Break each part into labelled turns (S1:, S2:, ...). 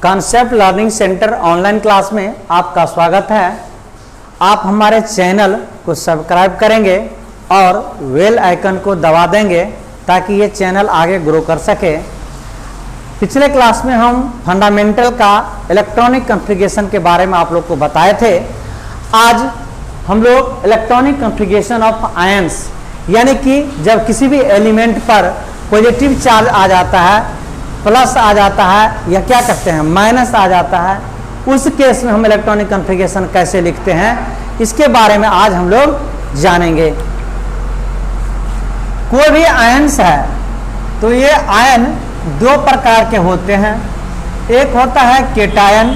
S1: Concept learning centre online class में आपका स्वागत है। आप हमारे चैनल को सब्सक्राइब करेंगे और बेल आइकन को दबा देंगे ताकि ये चैनल आगे ग्रो कर सके। पिछले क्लास में हम फंडामेंटल का इलेक्ट्रॉनिक कॉन्फ़िगरेशन के बारे में आप लोग को बताए थे। आज हम लोग इलेक्ट्रॉनिक कॉन्फ़िगरेशन ऑफ आयंस, यानी कि जब किसी भी एलिमेंट पर पॉजिटिव चार्ज आ जाता है, प्लस आ जाता है या क्या कहते हैं माइनस आ जाता है, उस केस में हम इलेक्ट्रॉनिक कॉन्फ़िगरेशन कैसे लिखते हैं, इसके बारे में आज हम लोग जानेंगे। कोई भी आयंस है तो ये आयन दो प्रकार के होते हैं। एक होता है केटायन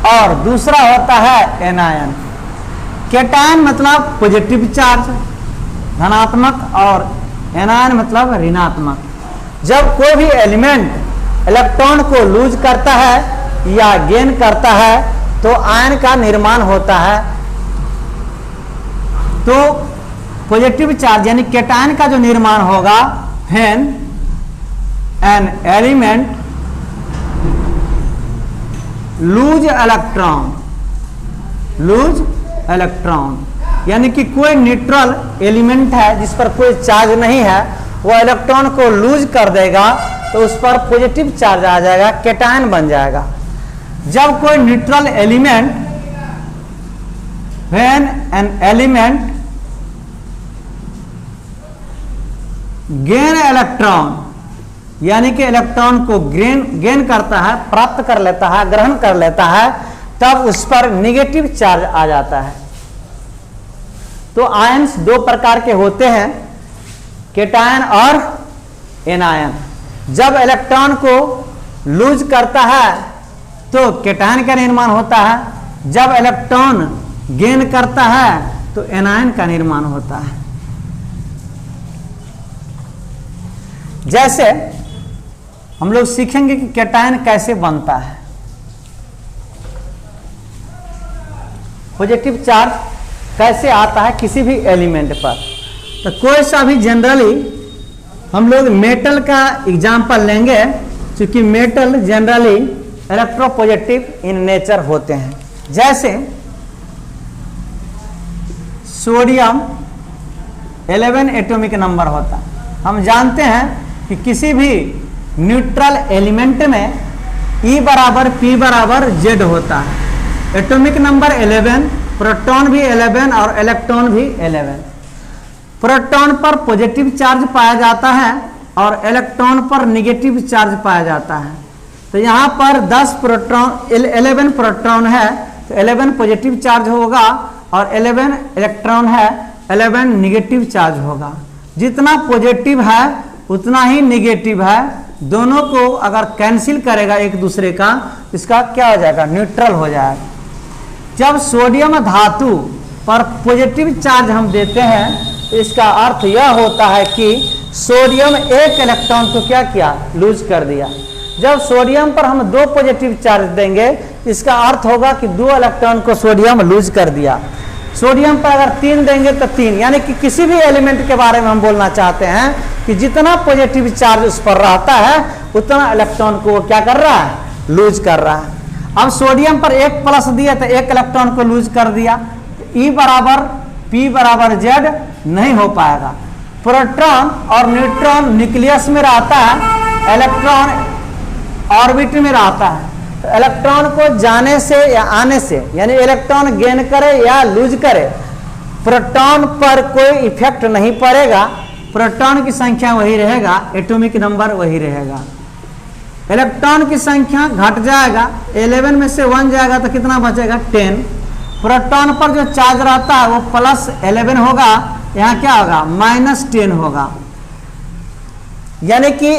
S1: और दूसरा होता है एनायन। केटायन मतलब पॉजिटिव चार्ज धनात्मक और एनायन मतलब ऋणात्मक। जब कोई भी एलिमेंट इलेक्ट्रॉन को लूज करता है या गेन करता है तो आयन का निर्माण होता है। तो पॉजिटिव चार्ज यानी केटायन का जो निर्माण होगा, when an element loose electron, यानी कि कोई न्यूट्रल एलिमेंट है जिस पर कोई चार्ज नहीं है, वो इलेक्ट्रॉन को लूज कर देगा तो उस पर पॉजिटिव चार्ज आ जाएगा, केटायन बन जाएगा। जब कोई neutral element, when an element gain electron, यानी कि इलेक्ट्रॉन को गेन करता है, प्राप्त कर लेता है, ग्रहण कर लेता है, तब उस पर नेगेटिव चार्ज आ जाता है। तो आयंस दो प्रकार के होते हैं, केटायन और एनायन। जब इलेक्ट्रॉन को लूज करता है तो केटायन का निर्माण होता है, जब इलेक्ट्रॉन गेन करता है तो एनायन का निर्माण होता है। जैसे हम लोग सीखेंगे कि केटायन कैसे बनता है। पॉजिटिव चार्ज कैसे आता है किसी भी एलिमेंट पर। तो कोई सा भी जनरली हम लोग मेटल का एग्जांपल लेंगे, क्योंकि metal generally electropositive in nature होते हैं। जैसे सोडियम 11 एटॉमिक नंबर होता है। हम जानते हैं कि किसी भी न्यूट्रल एलिमेंट में E बराबर P बराबर Z होता है। एटॉमिक नंबर 11, प्रोटॉन भी 11 और इलेक्ट्रॉन भी 11। प्रोटॉन पर पॉजिटिव चार्ज पाया जाता है और इलेक्ट्रॉन पर नेगेटिव चार्ज पाया जाता है। तो यहाँ पर 11 प्रोटॉन है तो 11 पॉजिटिव चार्ज होगा और 11 इलेक्ट्रॉन है, 11 नेगेटिव चार्ज होगा। जितना पॉजिटिव है उतना ही नेगेटिव है। दोनों को अगर कैंसिल करेगा एक दूसरे का, इसका क्या हो जाएगा, न्यूट्रल हो जाएगा। जब सोडियम धातु पर पॉजिटिव चार्ज हम देते हैं तो इसका अर्थ यह होता है कि सोडियम एक इलेक्ट्रॉन को क्या किया, लूज कर दिया। जब सोडियम पर हम दो पॉजिटिव चार्ज देंगे, इसका अर्थ होगा कि दो इलेक्ट्रॉन को सोडियम लूज कर दिया। सोडियम पर अगर 3 देंगे तो 3, यानी कि किसी भी एलिमेंट के बारे में हम बोलना चाहते हैं कि जितना पॉजिटिव चार्ज उस पर रहता है उतना इलेक्ट्रॉन को वो क्या कर रहा है, लूज कर रहा है। अब सोडियम पर 1 प्लस दिया तो 1 इलेक्ट्रॉन को लूज कर दिया। E बराबर P बराबर Z नहीं हो पाएगा। प्रोटॉन और न्यूट्रॉन न्यूक्लियस में रहता है, इलेक्ट्रॉन ऑर्बिट में रहता है। तो इलेक्ट्रॉन को जाने से या आने से, यानी इलेक्ट्रॉन गेन करे या लूज करे, प्रोटॉन पर कोई इफेक्ट नहीं पड़ेगा। प्रोटॉन की संख्या वही रहेगा, एटॉमिक नंबर वही रहेगा। इलेक्ट्रॉन की संख्या घट जाएगा, 11 में से 1 जाएगा तो कितना बचेगा, 10। प्रोटॉन पर जो चार्ज रहता है वो प्लस 11 होगा, यहाँ क्या होगा, -10 होगा। यानी कि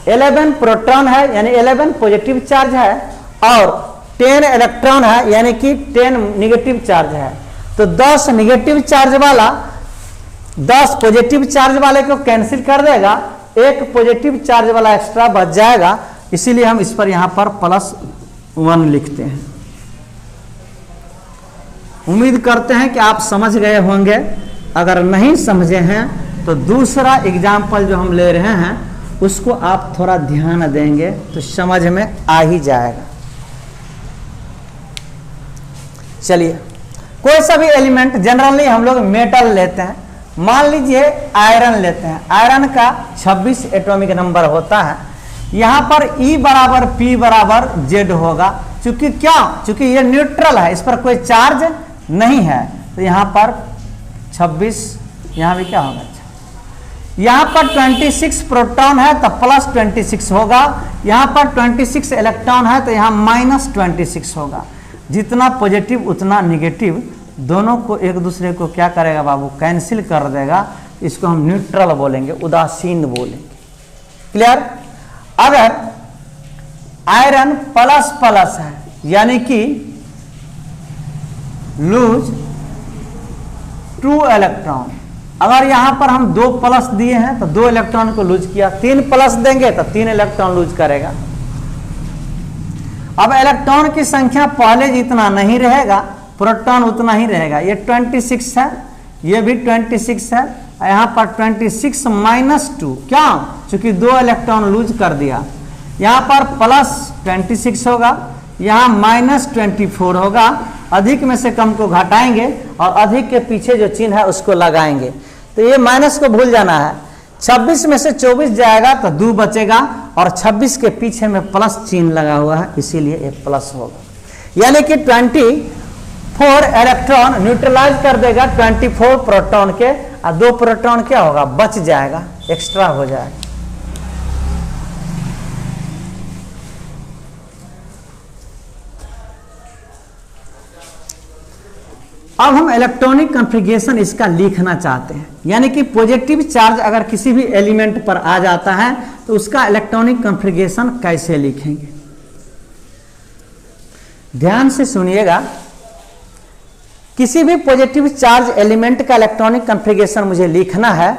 S1: 11 प्रोटॉन है, यानी 11 पॉजिटिव चार्ज है और 10 इलेक्ट्रॉन है, यानी कि 10 नेगेटिव चार्ज है। तो 10 नेगेटिव चार्ज वाला 10 पॉजिटिव चार्ज वाले को कैंसिल कर देगा, एक पॉजिटिव चार्ज वाला एक्स्ट्रा बच जाएगा। इसीलिए हम इस पर यहाँ पर +1 लिखते हैं। उम्मीद करते हैं कि आप समझ गए होंगे। अगर नहीं समझे हैं तो दूसरा एग्जाम्पल जो हम ले रहे हैं उसको आप थोड़ा ध्यान देंगे तो समझ में आ ही जाएगा। चलिए, कोई सा भी एलिमेंट, जनरली हम लोग मेटल लेते हैं, मान लीजिए आयरन लेते हैं। आयरन का 26 एटॉमिक नंबर होता है। यहाँ पर E बराबर P बराबर Z होगा। चूंकि क्या, चूंकि ये न्यूट्रल है, इस पर कोई चार्ज नहीं है, तो यहाँ पर 26, यहाँ भी क्या होगा, यहाँ पर 26 प्रोटॉन है तो प्लस 26 होगा, यहाँ पर 26 इलेक्ट्रॉन है तो यहाँ माइनस 26 होगा। जितना पॉजिटिव उतना निगेटिव, दोनों को एक दूसरे को क्या करेगा बाबू, कैंसिल कर देगा। इसको हम न्यूट्रल बोलेंगे, उदासीन बोलेंगे। क्लियर? अगर आयरन प्लस प्लस है, यानी कि लूज 2 इलेक्ट्रॉन, अगर यहां पर हम 2 प्लस दिए हैं तो 2 इलेक्ट्रॉन को लूज किया, 3 प्लस देंगे तो 3 इलेक्ट्रॉन लूज करेगा। अब इलेक्ट्रॉन की संख्या पहले जितना नहीं रहेगा, प्रोटॉन उतना ही रहेगा। ये 26 है, ये भी 26 है, यहाँ पर 26 माइनस 2, क्या, चूंकि 2 इलेक्ट्रॉन लूज कर दिया। यहाँ पर प्लस 26 होगा, यहाँ माइनस 24 होगा। अधिक में से कम को घटाएंगे और अधिक के पीछे जो चिन्ह है उसको लगाएंगे। तो ये माइनस को भूल जाना है। 26 में से 24 जाएगा तो 2 बचेगा, और 26 के पीछे में प्लस चिन्ह लगा हुआ है, इसीलिए ये प्लस होगा। यानी कि 24 इलेक्ट्रॉन न्यूट्रलाइज कर देगा 24 प्रोटॉन के, और 2 प्रोटॉन क्या होगा, बच जाएगा, एक्स्ट्रा हो जाएगा। अब हम इलेक्ट्रॉनिक कॉन्फ़िगरेशन इसका लिखना चाहते हैं, यानी कि पॉजिटिव चार्ज अगर किसी भी एलिमेंट पर आ जाता है तो उसका इलेक्ट्रॉनिक कॉन्फ़िगरेशन कैसे लिखेंगे। ध्यान से सुनिएगा, किसी भी पॉजिटिव चार्ज एलिमेंट का इलेक्ट्रॉनिक कॉन्फ़िगरेशन मुझे लिखना है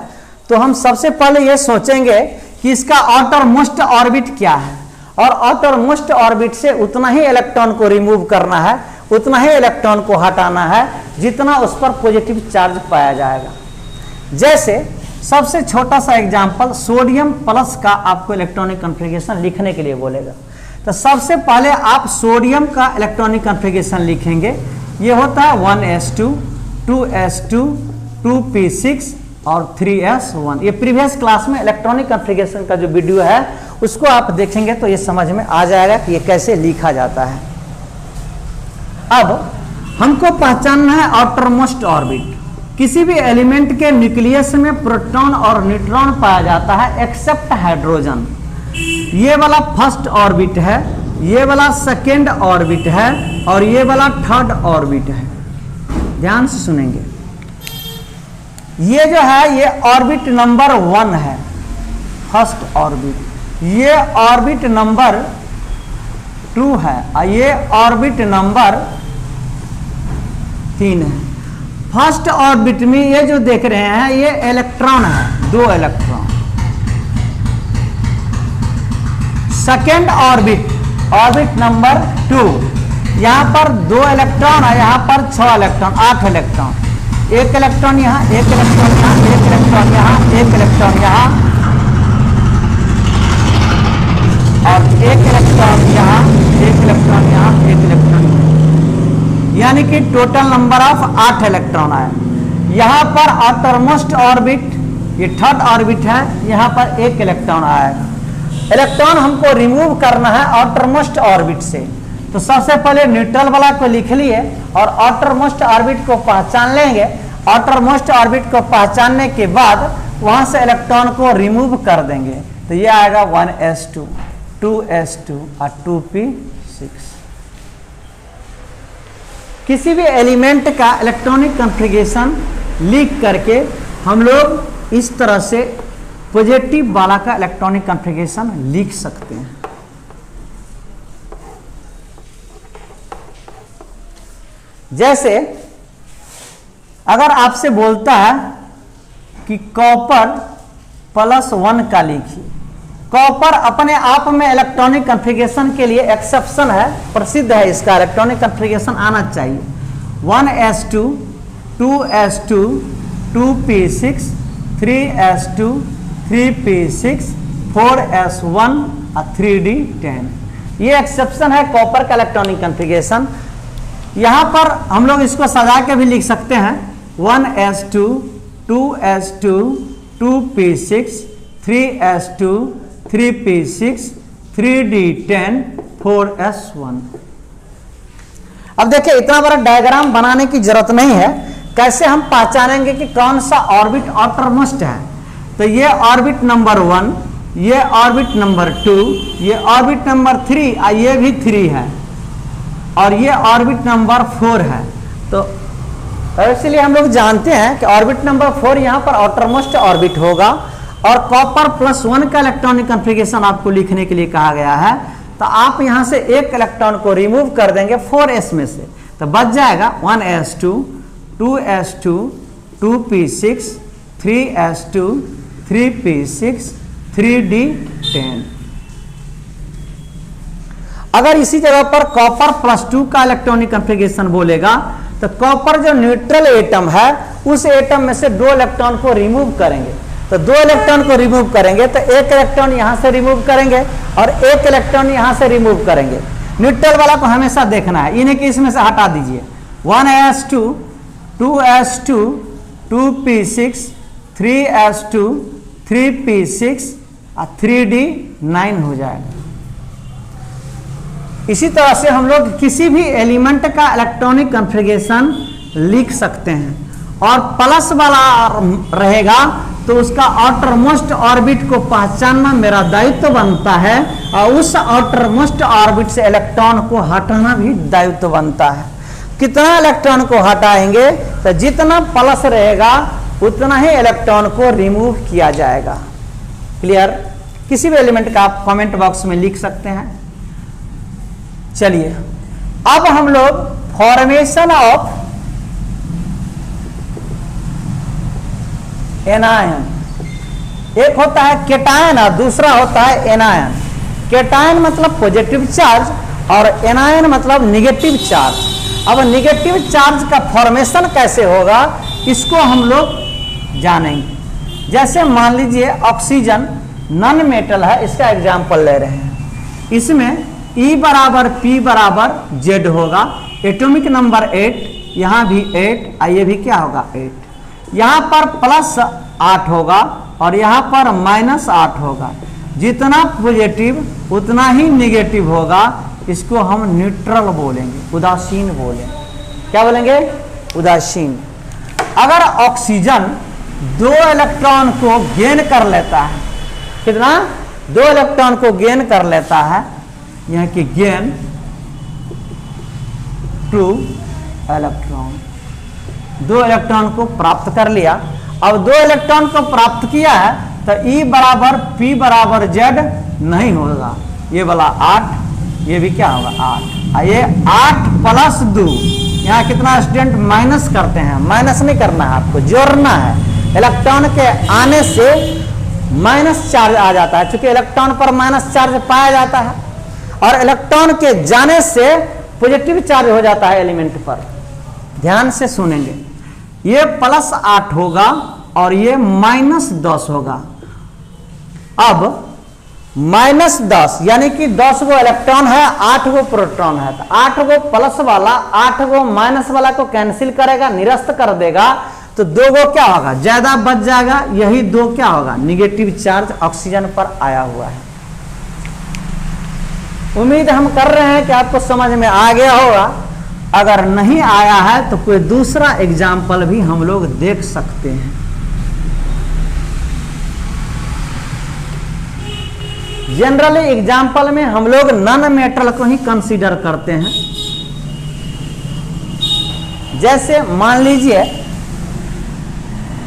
S1: तो हम सबसे पहले यह सोचेंगे कि इसका आउटर मोस्ट ऑर्बिट क्या है, और आउटर मोस्ट ऑर्बिट से उतना ही इलेक्ट्रॉन को रिमूव करना है, उतना ही इलेक्ट्रॉन को हटाना है जितना उस पर पॉजिटिव चार्ज पाया जाएगा। जैसे सबसे छोटा सा एग्जांपल, सोडियम प्लस का आपको इलेक्ट्रॉनिक कॉन्फ़िगरेशन लिखने के लिए बोलेगा, तो सबसे पहले आप सोडियम का इलेक्ट्रॉनिक कॉन्फ़िगरेशन लिखेंगे। ये होता है 1s2, 2s2, 2p6 और 3s1। ये प्रीवियस क्लास में इलेक्ट्रॉनिक कॉन्फ़िगरेशन का जो वीडियो है उसको आप देखेंगे तो ये समझ में आ जाएगा कि ये कैसे लिखा जाता है। अब हमको पहचानना है आउटर मोस्ट ऑर्बिट। किसी भी एलिमेंट के न्यूक्लियस में प्रोटॉन और न्यूट्रॉन पाया जाता है एक्सेप्ट हाइड्रोजन। ये वाला फर्स्ट ऑर्बिट है, ये वाला सेकेंड ऑर्बिट है, और ये वाला थर्ड ऑर्बिट है। ध्यान से सुनेंगे, ये जो है ये ऑर्बिट नंबर 1 है, फर्स्ट ऑर्बिट। ये ऑर्बिट नंबर 2 है, और ये ऑर्बिट नंबर 3 है। फर्स्ट ऑर्बिट में ये जो देख रहे हैं ये इलेक्ट्रॉन है, 2 electron. Second orbit, orbit number 2, यहां पर 2 इलेक्ट्रॉन है, यहां पर 6 इलेक्ट्रॉन, 8 इलेक्ट्रॉन। 1 इलेक्ट्रॉन यहां, 1 इलेक्ट्रॉन यहां, 1 इलेक्ट्रॉन यहां, 1 इलेक्ट्रॉन यहां, और 1 इलेक्ट्रॉन यहां, 1 इलेक्ट्रॉन यहां, 1 इलेक्ट्रॉन यहां, यानी कि टोटल नंबर ऑफ 8 इलेक्ट्रॉन आए। यहां पर आउटरमोस्ट ऑर्बिट, ये थर्ड ऑर्बिट है, यहां पर 1 इलेक्ट्रॉन आएगा। इलेक्ट्रॉन हमको रिमूव करना है आउटरमोस्ट ऑर्बिट से, तो सबसे पहले न्यूट्रल वाला को लिख लिए और आउटरमोस्ट ऑर्बिट को पहचान लेंगे। आउटरमोस्ट ऑर्बिट को पहचानने के बाद वहां से इलेक्ट्रॉन को रिमूव कर देंगे, तो ये आएगा 1s2, 2s2 और 2p6। किसी भी एलिमेंट का इलेक्ट्रॉनिक कॉन्फ़िगरेशन लिख करके हम लोग इस तरह से पॉजिटिव वाला का इलेक्ट्रॉनिक कॉन्फ़िगरेशन लिख सकते हैं। जैसे अगर आपसे बोलता है कि कॉपर +1 का लिखिए, कॉपर अपने आप में इलेक्ट्रॉनिक कॉन्फ़िगरेशन के लिए एक्सेप्शन है, प्रसिद्ध है, इसका इलेक्ट्रॉनिक कॉन्फ़िगरेशन आना चाहिए। 1s2, 2s2, 2p6, 3s2, 3p6, 4s1 और 3d10। ये एक्सेप्शन है कॉपर का इलेक्ट्रॉनिक कॉन्फ़िगरेशन। यहां पर हम लोग इसको सजा के भी लिख सकते हैं 1s2 2s2 2p6 3s2 3p6 3d10 4s1। अब देखिए इतना बड़ा डायग्राम बनाने की जरूरत नहीं है। कैसे हम पहचानेंगे कि कौन सा ऑर्बिट आउटरमोस्ट है? तो ये ऑर्बिट नंबर 1, ये ऑर्बिट नंबर 2, ये ऑर्बिट नंबर 3 और ये भी 3 है और ये ऑर्बिट नंबर 4 है। तो इसलिए हम लोग जानते हैं कि ऑर्बिट नंबर 4 यहाँ पर आउटरमोस्ट ऑर्बिट होगा और कॉपर +1 का इलेक्ट्रॉनिक कॉन्फ़िगरेशन आपको लिखने के लिए कहा गया है। तो आप यहां से एक इलेक्ट्रॉन को रिमूव कर देंगे 4s में से, तो बच जाएगा 1s2 2s2 2p6 3s2 3p6 3d10। अगर इसी जगह पर कॉपर +2 का इलेक्ट्रॉनिक कॉन्फ़िगरेशन बोलेगा तो कॉपर जो न्यूट्रल एटम है उस एटम में से 2 इलेक्ट्रॉन को रिमूव करेंगे। तो 2 इलेक्ट्रॉन को रिमूव करेंगे तो एक इलेक्ट्रॉन यहां से रिमूव करेंगे और एक इलेक्ट्रॉन यहां से रिमूव करेंगे। न्यूट्रल वाला को हमेशा देखना है, इन्हें कि इसमें से हटा दीजिए। 1s2 2s2 2p6 3s2 3p6 और 3d9 हो जाएगा। इसी तरह से हम लोग किसी भी एलिमेंट का इलेक्ट्रॉनिक कॉन्फ़िगरेशन लिख सकते हैं और प्लस वाला रहेगा तो उसका आउटरमोस्ट ऑर्बिट को पहचानना मेरा दायित्व बनता है और उस आउटरमोस्ट ऑर्बिट से इलेक्ट्रॉन को हटाना भी दायित्व बनता है। कितना इलेक्ट्रॉन को हटाएंगे तो जितना प्लस रहेगा उतना ही इलेक्ट्रॉन को रिमूव किया जाएगा। क्लियर? किसी भी एलिमेंट का आप कमेंट बॉक्स में लिख सकते हैं। चलिए अब हम लोग फॉर्मेशन ऑफ एनायन, एक होता है केटायन और दूसरा होता है एनायन। केटायन मतलब पॉजिटिव चार्ज और एनायन मतलब निगेटिव चार्ज। अब निगेटिव चार्ज का फॉर्मेशन कैसे होगा इसको हम लोग जानेंगे। जैसे मान लीजिए ऑक्सीजन नॉन मेटल है, इसका एग्जांपल ले रहे हैं। इसमें E बराबर P बराबर Z होगा। एटॉमिक नंबर 8, यहाँ भी 8 और ये भी क्या होगा 8। यहाँ पर +8 होगा और यहाँ पर -8 होगा। जितना पॉजिटिव उतना ही निगेटिव होगा। इसको हम न्यूट्रल बोलेंगे, उदासीन बोलेंगे। क्या बोलेंगे? उदासीन। अगर ऑक्सीजन 2 इलेक्ट्रॉन को गेन कर लेता है, कितना? 2 इलेक्ट्रॉन को गेन कर लेता है, यहाँ की गेन 2 इलेक्ट्रॉन, 2 इलेक्ट्रॉन को प्राप्त कर लिया। अब 2 इलेक्ट्रॉन को प्राप्त किया है तो E बराबर P बराबर Z नहीं होगा। ये वाला 8, ये भी क्या होगा 8। ये 8 + 2, यहाँ कितना स्टूडेंट माइनस करते हैं? माइनस नहीं करना है, आपको जोड़ना है। इलेक्ट्रॉन के आने से माइनस चार्ज आ जाता है, क्योंकि इलेक्ट्रॉन पर माइनस चार्ज पाया जाता है और इलेक्ट्रॉन के जाने से पॉजिटिव चार्ज हो जाता है एलिमेंट पर। ध्यान से सुनेंगे, ये +8 होगा और ये -10 होगा। अब -10 यानी कि 10 गो इलेक्ट्रॉन है, 8 गो प्रोटॉन है, तो 8 गो प्लस वाला 8 गो माइनस वाला को कैंसिल करेगा, निरस्त कर देगा, तो 2 गो क्या होगा? ज्यादा बच जाएगा। यही 2 क्या होगा? निगेटिव चार्ज ऑक्सीजन पर आया हुआ है। उम्मीद हम कर रहे हैं कि आपको समझ में आ गया होगा। अगर नहीं आया है तो कोई दूसरा एग्जाम्पल भी हम लोग देख सकते हैं। जनरली एग्जाम्पल में हम लोग नॉन मेटल को ही कंसीडर करते हैं। जैसे मान लीजिए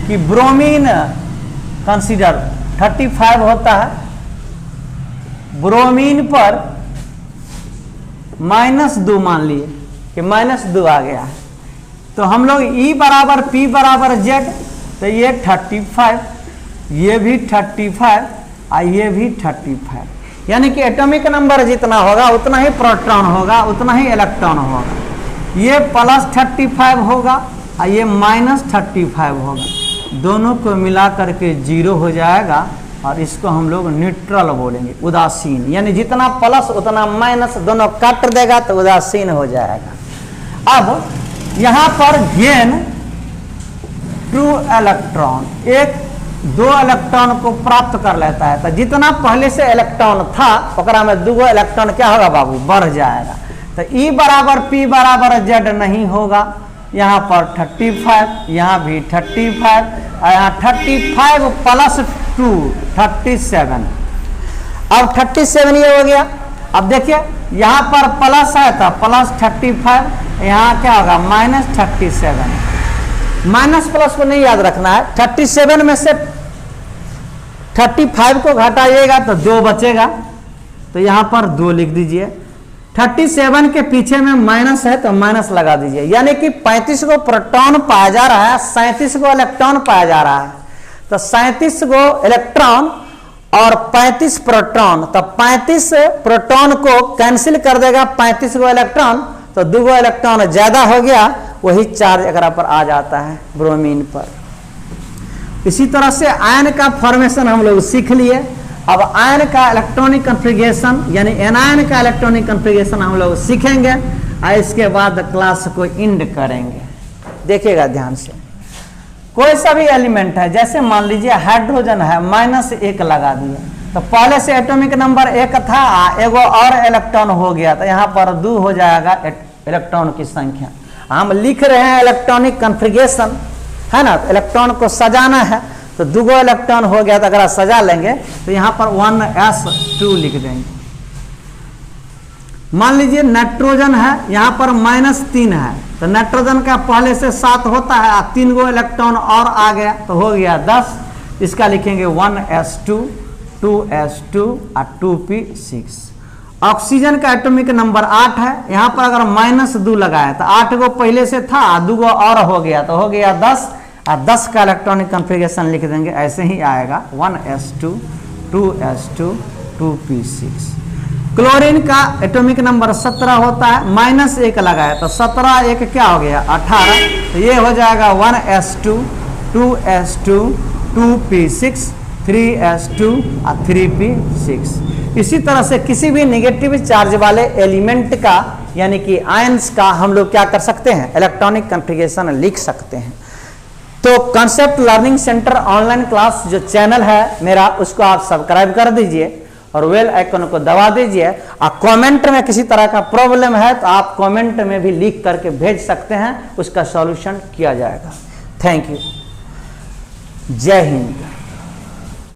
S1: कि ब्रोमीन कंसीडर 35 होता है, ब्रोमीन पर -2 मान लिए कि -2 आ गया है, तो हम लोग E बराबर P बराबर Z, तो ये 35, ये भी 35 और ये भी 35, यानी कि एटॉमिक नंबर जितना होगा उतना ही प्रोटॉन होगा, उतना ही इलेक्ट्रॉन होगा। ये +35 होगा और ये -35 होगा। दोनों को मिला करके 0 हो जाएगा। और इसको हम लोग न्यूट्रल बोलेंगे, उदासीन। यानी जितना प्लस उतना माइनस दोनों काट देगा तो उदासीन हो जाएगा। अब यहां पर गेन टू इलेक्ट्रॉन, एक दो इलेक्ट्रॉन को प्राप्त कर लेता है, तो जितना पहले से इलेक्ट्रॉन था ओकरा में दूगो इलेक्ट्रॉन क्या होगा बाबू, बढ़ जाएगा। तो E बराबर P बराबर Z नहीं होगा, यहाँ पर 35, यहाँ भी 35, और यहाँ 35 प्लस 2 37। अब 37 ये हो गया। अब देखिए यहाँ पर प्लस है तो प्लस 35, यहाँ क्या होगा माइनस 37। माइनस प्लस को नहीं याद रखना है, 37 में से 35 को घटाइएगा तो 2 बचेगा, तो यहाँ पर 2 लिख दीजिए। 37 के पीछे में माइनस है तो माइनस लगा दीजिए, यानी कि 35 को प्रोटॉन पाया जा रहा है, 37 को इलेक्ट्रॉन पाया जा रहा है। तो 37 को इलेक्ट्रॉन और 35 प्रोटॉन, तो 35 प्रोटॉन को कैंसिल कर देगा 35 को इलेक्ट्रॉन, तो 2 इलेक्ट्रॉन ज्यादा हो गया, वही चार्ज एकरा पर आ जाता है ब्रोमीन पर। इसी तरह से आयन का फॉर्मेशन हम लोग सीख लिए। अब आयन का इलेक्ट्रॉनिक कॉन्फ़िगरेशन यानी एनायन का इलेक्ट्रॉनिक कॉन्फ़िगरेशन हम लोग सीखेंगे और इसके बाद क्लास को एंड करेंगे। देखिएगा ध्यान से, कोई सा भी एलिमेंट है, जैसे मान लीजिए हाइड्रोजन है, -1 लगा दिए, तो पहले से एटॉमिक नंबर 1 था, एगो और इलेक्ट्रॉन हो गया, तो यहाँ पर 2 हो जाएगा इलेक्ट्रॉन की संख्या। हम लिख रहे हैं इलेक्ट्रॉनिक कॉन्फ़िगरेशन, है ना, तो इलेक्ट्रॉन को सजाना है, तो 2 इलेक्ट्रॉन हो गया, तो अगर आप सजा लेंगे तो यहाँ पर 1s2 लिख देंगे। मान लीजिए नाइट्रोजन है, यहाँ पर -3 है, तो नाइट्रोजन का पहले से 7 होता है, 3 गो इलेक्ट्रॉन और आ गया तो हो गया 10, इसका लिखेंगे 1s2, 2s2 और 2p6। ऑक्सीजन का एटॉमिक नंबर 8 है, यहाँ पर अगर -2 लगाए तो 8 गो पहले से था, 2 गो और हो गया तो हो गया 10, और 10 का इलेक्ट्रॉनिक कॉन्फ़िगरेशन लिख देंगे, ऐसे ही आएगा 1s2, 2s2, 2p6। क्लोरीन का एटॉमिक नंबर 17 होता है, -1 लगाया तो 17 1 क्या हो गया 18, तो ये हो जाएगा 1s2, 2s2, 2p6, 3s2 और 3p6। इसी तरह से किसी भी नेगेटिव चार्ज वाले एलिमेंट का यानी कि आयंस का हम लोग क्या कर सकते हैं, इलेक्ट्रॉनिक कॉन्फ़िगरेशन लिख सकते हैं। तो concept learning centre online class जो चैनल है मेरा, उसको आप सब्सक्राइब कर दीजिए और बेल आइकन को दबा दीजिए। और कमेंट में किसी तरह का प्रॉब्लम है तो आप कमेंट में भी लिख करके भेज सकते हैं, उसका सॉल्यूशन किया जाएगा। थैंक यू, जय हिंद।